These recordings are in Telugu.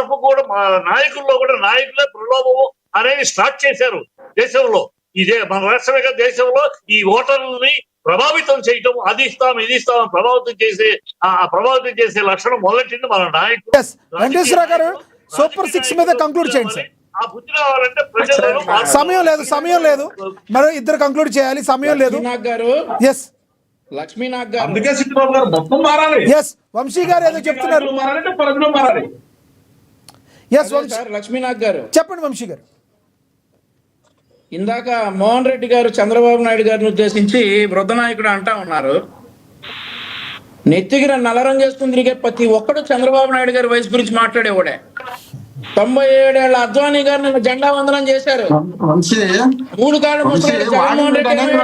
మార్పు కూడా మా నాయకుల్లో కూడా నాయకులే ప్రలోభము అనేది స్టార్ట్ చేశారు దేశంలో. ఇదే మన రాష్ట్రమే కాదు దేశంలో ఈ ఓటర్లని ప్రభావితం చేయటం, అది ఇస్తాం ఇది ఇస్తాం ప్రభావితం చేసే లక్షణం మొదలెట్టింది మన నాయకులు. వెంకటేశ్వర గారు సూపర్ 6 మీద కంక్లూడ్ చేయండి సార్. ఆ బుద్ధి రావాలంటే ప్రజలను సమయం లేదు మరి ఇద్దరు కంక్లూడ్ చేయాలి, సమయం లేదు. ఎస్ లక్ష్మీనాథ్ గారు, అందుకే సిద్ధిబాబు గారు మొత్తం మారాలి. ఎస్ వంశీ గారు ఏదో చెప్తున్నారు. మారాలంటే ప్రజలు మారాలి. ఎస్ లక్ష్మీనాథ్ గారు చెప్పండి. వంశీ గారు, ఇందాక మోహన్ రెడ్డి గారు చంద్రబాబు నాయుడు గారిని ఉద్దేశించి వృద్ధ నాయకుడు అంటా ఉన్నారు. నెత్తిగిర నల్లరంగు వేసుకుని తిరిగే ప్రతి ఒక్కడు చంద్రబాబు నాయుడు గారి వయసు గురించి మాట్లాడేవాడే. 97 ఏళ్ల అద్వానీ గారు నిన్న జెండా వందనం చేశారు. 3 కాళ్ళు ముసలి జగన్మోహన్ రెడ్డి రాయి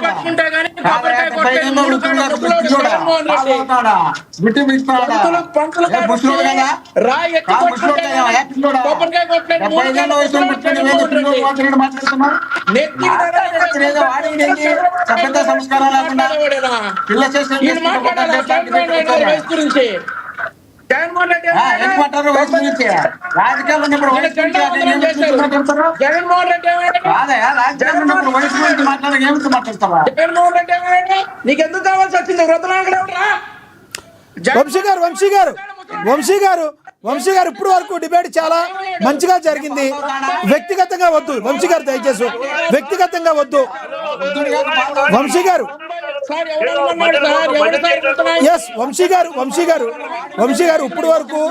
పట్టుకుంటే గానీ కొబ్బరికాయ కొట్టలేదు. 3 కాళ్ళ ముసలోడు జగన్మోహన్ రెడ్డి పంతులు రాయి ఎత్తి కొట్టుకుంటే కొబ్బరికాయ కొట్టలేదు. 3 కాళ్ళ ముసలోడు జగన్మోహన్ రెడ్డి సంస్కారం లేకుండా గురించి జగన్మోహన్ రెడ్డి నీకెందుకు కావాల్సి వచ్చింది? వంశీ గారు ఇప్పుడు వరకు డిబేట్ చాలా మంచిగా జరిగింది. వ్యక్తిగతంగా వద్దు వంశీ గారు, దయచేసి వ్యక్తిగతంగా వద్దు వంశీ గారు. ఎస్ వంశీ గారు ఇప్పుడు వరకు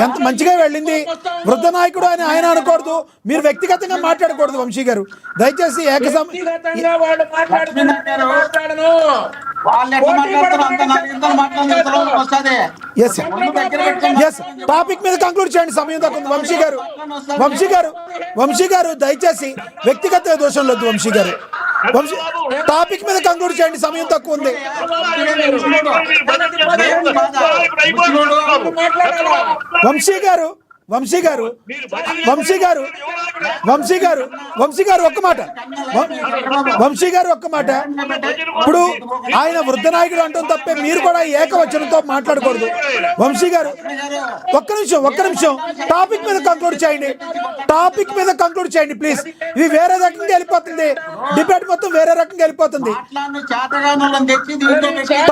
ఎంత మంచిగా వెళ్ళింది. వృద్ధ నాయకుడు అని ఆయన అనకూడదు, మీరు వ్యక్తిగతంగా మాట్లాడకూడదు వంశీ గారు, దయచేసి టాపిక్ మీద కంక్లూడ్ చేయండి, సమయం తక్కువ. వంశీ గారు దయచేసి వ్యక్తిగత దోషం లేదు. వంశీ గారు టాపిక్ మీద కంక్లూడ్ చేయండి, సమయం తక్కువ ఉంది. వంశీ గారు ఒక్క మాట. ఇప్పుడు ఆయన వృద్ధ నాయకుడు అంటాం తప్పే, మీరు కూడా ఏకవచనంతో మాట్లాడకూడదు. వంశీ గారు ఒక్క నిమిషం టాపిక్ మీద కంక్లూడ్ చేయండి ప్లీజ్. ఇవి వేరే రకంగా వెళ్ళిపోతుంది, డిబేట్ మొత్తం వేరే రకంగా వెళ్ళిపోతుంది.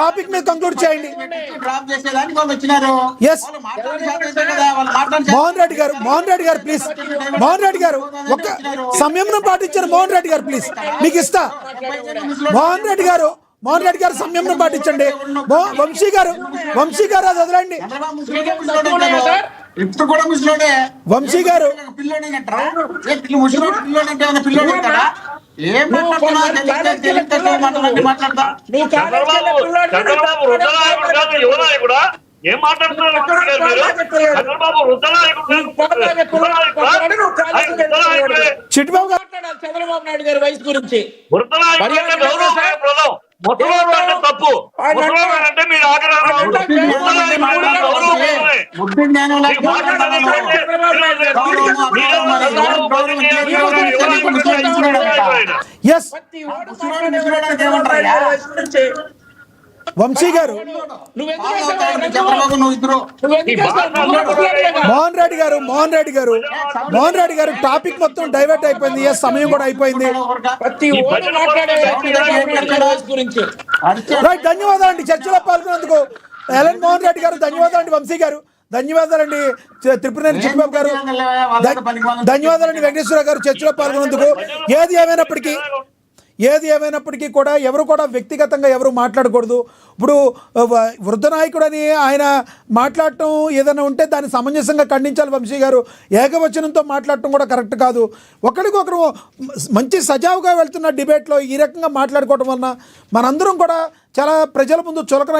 టాపిక్ మీద కంక్లూడ్ చేయండి. ఎస్ మోహన్ రెడ్డి గారు ప్లీజ్. ఒక్క సంయమనం పాటించారు మోహన్ రెడ్డి గారు ప్లీజ్, మీకు ఇస్తా. మోహన్ రెడ్డి గారు సంయమనం పాటించండి. వంశీ గారు అది వదలండి. వంశీ గారు ఏం మాట్లాడుతున్నారు? చిట్టిబాబు గారు చంద్రబాబు నాయుడు గారి వయసు గురించి తప్పు అంటే మీరు వంశీ గారు మోహన్ రెడ్డి గారు టాపిక్ మొత్తం డైవర్ట్ అయిపోయింది. సమయం కూడా అయిపోయింది. రైట్, ధన్యవాదాలండి చర్చలో పాల్గొన్నందుకు ఎల్ఎన్ మోహన్ రెడ్డి గారు. ధన్యవాదాలండి వంశీ గారు. ధన్యవాదాలండి త్రిపురనేని చిట్టిబాబు గారు. ధన్యవాదాలండి వెంకటేశ్వర గారు చర్చలో పాల్గొన్నందుకు. ఏది ఏమైనప్పటికీ కూడా ఎవరు కూడా వ్యక్తిగతంగా ఎవరు మాట్లాడకూడదు. ఇప్పుడు వృద్ధ నాయకుడు అని ఆయన మాట్లాడటం ఏదైనా ఉంటే దాన్ని సమంజసంగా ఖండించాలి వంశీ గారు. ఏకవచనంతో మాట్లాడటం కూడా కరెక్ట్ కాదు. ఒకరికొకరు మంచి సజావుగా వెళ్తున్న డిబేట్లో ఈ రకంగా మాట్లాడుకోవడం వలన మనందరం కూడా చాలా ప్రజల ముందు చులకన